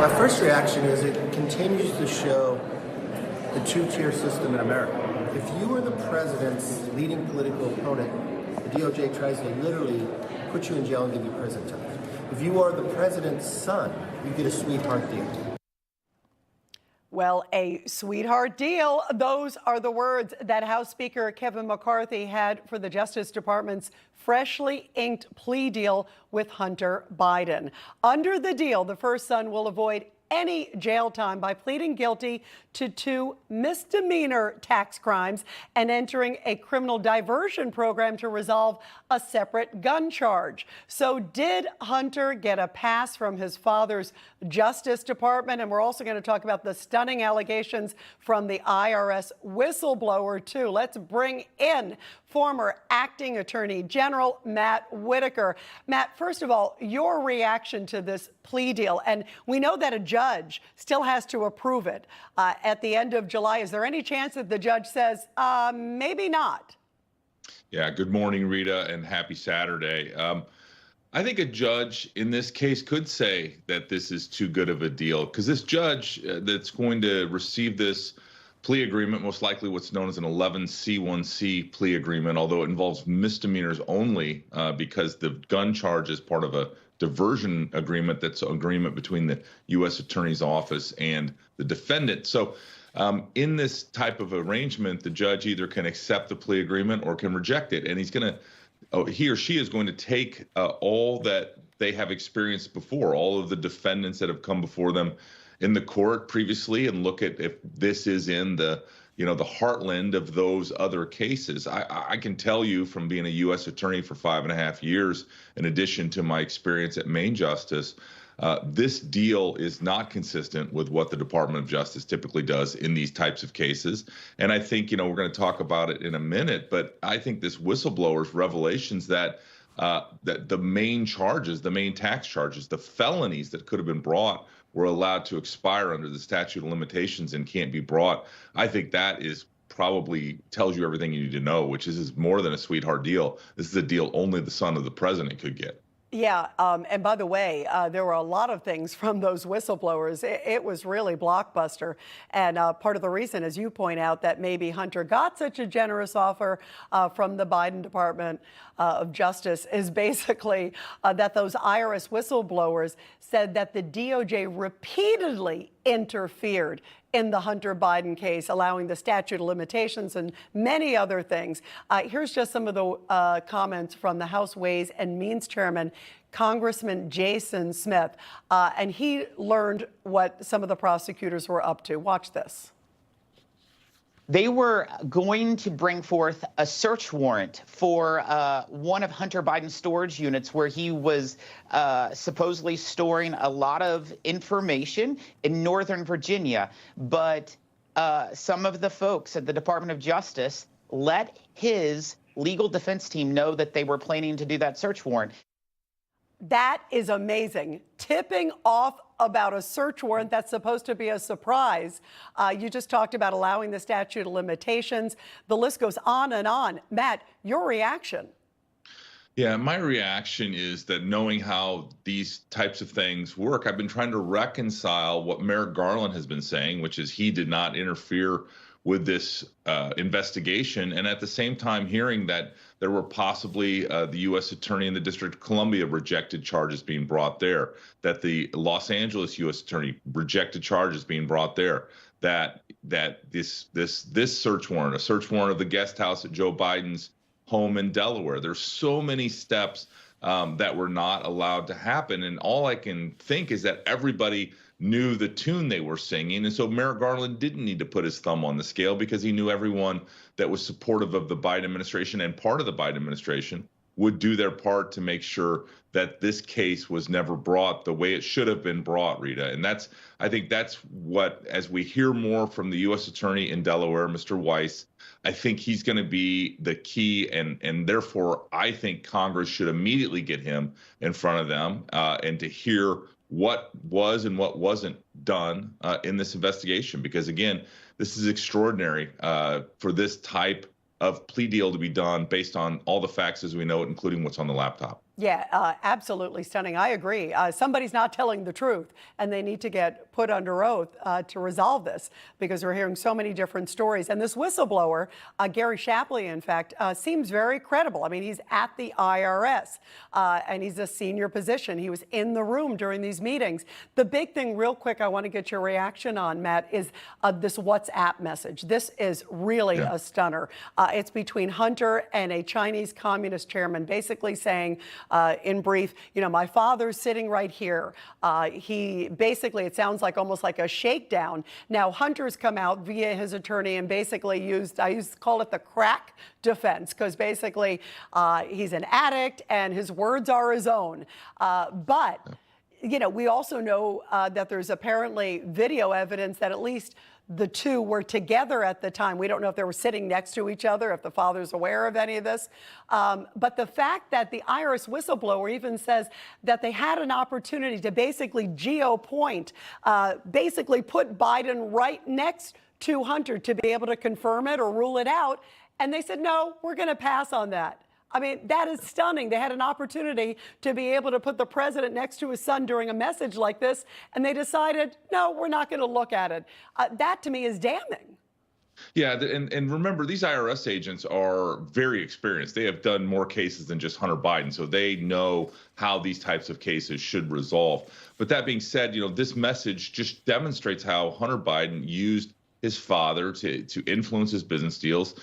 My first reaction is it continues to show the two-tier system in America. If you were the president's leading political opponent, the DOJ tries to literally put you in jail and give you prison time. If you are the president's son, you get a sweetheart deal. Well, a sweetheart deal. Those are the words that House Speaker Kevin McCarthy had for the Justice Department's freshly inked plea deal with Hunter Biden. Under the deal, the first son will avoid any jail time by pleading guilty to 2 misdemeanor tax crimes and entering a criminal diversion program to resolve a separate gun charge. So did Hunter get a pass from his father's Justice Department? And we're also going to talk about the stunning allegations from the IRS whistleblower, too. Let's bring in former acting Attorney General Matt Whitaker. Matt, first of all, your reaction to this plea deal, and we know that a judge still has to approve it at the end of July. Is there any chance that the judge says, maybe not? Yeah, good morning, Rita, and happy Saturday. I think a judge in this case could say that this is too good of a deal, because this judge that's going to receive this plea agreement, most likely what's known as an 11C1C plea agreement, although it involves misdemeanors only, because the gun charge is part of a diversion agreement that's an agreement between the U.S. Attorney's Office and the defendant. So in this type of arrangement, the judge either can accept the plea agreement or can reject it. And he or she is going to take all that they have experienced before, all of the defendants that have come before them in the court previously, and look at if this is in the heartland of those other cases. I can tell you from being a U.S. attorney for 5.5 years, in addition to my experience at Maine Justice, this deal is not consistent with what the Department of Justice typically does in these types of cases. And I think, we're going to talk about it in a minute, but I think this whistleblower's revelations that the main charges, the main tax charges, the felonies that could have been brought were allowed to expire under the statute of limitations and can't be brought. I think that is probably tells you everything you need to know, which is more than a sweetheart deal. This is a deal only the son of the president could get. Yeah, and by the way, there were a lot of things from those whistleblowers. It was really blockbuster. And part of the reason, as you point out, that maybe Hunter got such a generous offer from the Biden Department of Justice is basically that those IRS whistleblowers said that the DOJ repeatedly interfered in the Hunter Biden case, allowing the statute of limitations and many other things. Here's just some of the comments from the House Ways and Means Chairman, Congressman Jason Smith, and he learned what some of the prosecutors were up to. Watch this. They were going to bring forth a search warrant for one of Hunter Biden's storage units where he was supposedly storing a lot of information in Northern Virginia. But some of the folks at the Department of Justice let his legal defense team know that they were planning to do that search warrant. That is amazing. Tipping off about a search warrant that's supposed to be a surprise. You just talked about allowing the statute of limitations. The list goes on and on. Matt, your reaction? Yeah, my reaction is that knowing how these types of things work, I've been trying to reconcile what Merrick Garland has been saying, which is he did not interfere with this investigation, and at the same time hearing that there were possibly the U.S. Attorney in the District of Columbia rejected charges being brought there, that the Los Angeles U.S. Attorney rejected charges being brought there, that this search warrant, a search warrant of the guest house at Joe Biden's home in Delaware. There's so many steps that were not allowed to happen, and all I can think is that everybody knew the tune they were singing. And so Merrick Garland didn't need to put his thumb on the scale because he knew everyone that was supportive of the Biden administration and part of the Biden administration would do their part to make sure that this case was never brought the way it should have been brought, Rita. And I think that's what, as we hear more from the U.S. Attorney in Delaware, Mr. Weiss, I think he's going to be the key, and therefore I think Congress should immediately get him in front of them and to hear what was and what wasn't done in this investigation. Because again, this is extraordinary for this type of plea deal to be done based on all the facts as we know it, including what's on the laptop. Yeah, absolutely stunning. I agree. Somebody's not telling the truth, and they need to get put under oath to resolve this, because we're hearing so many different stories. And this whistleblower, Gary Shapley, in fact, seems very credible. I mean, he's at the IRS, and he's a senior position. He was in the room during these meetings. The big thing, real quick, I want to get your reaction on, Matt, is this WhatsApp message. This is really a stunner. It's between Hunter and a Chinese communist chairman, basically saying, in brief, you know, my father's sitting right here. He basically, it sounds like almost like a shakedown. Now, Hunter's come out via his attorney and basically I used to call it the crack defense, because basically he's an addict and his words are his own. But you know, we also know that there's apparently video evidence that at least the two were together at the time. We don't know if they were sitting next to each other, if the father's aware of any of this. But the fact that the IRS whistleblower even says that they had an opportunity to basically geo-point, basically put Biden right next to Hunter to be able to confirm it or rule it out. And they said, no, we're going to pass on that. I mean, that is stunning. They had an opportunity to be able to put the president next to his son during a message like this, and they decided, no, we're not going to look at it. That, to me, is damning. Yeah, and remember, these IRS agents are very experienced. They have done more cases than just Hunter Biden, so they know how these types of cases should resolve. But that being said, you know, this message just demonstrates how Hunter Biden used his father to influence his business deals,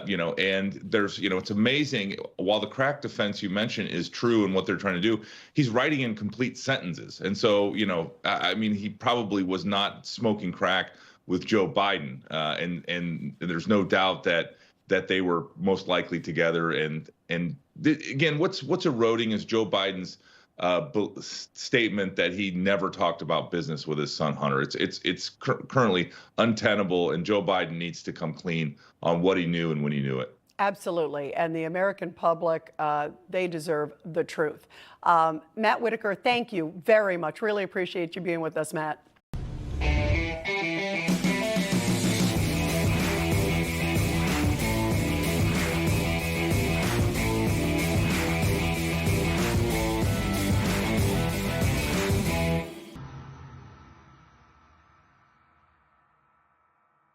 you know, and there's, you know, it's amazing. While the crack defense you mentioned is true and what they're trying to do, he's writing in complete sentences. And so, you know, I mean, he probably was not smoking crack with Joe Biden, and there's no doubt that they were most likely together. And again, what's eroding is Joe Biden's statement that he never talked about business with his son Hunter. It's currently untenable, and Joe Biden needs to come clean on what he knew and when he knew it. Absolutely. And the American public, they deserve the truth. Matt Whitaker, thank you very much. Really appreciate you being with us, Matt.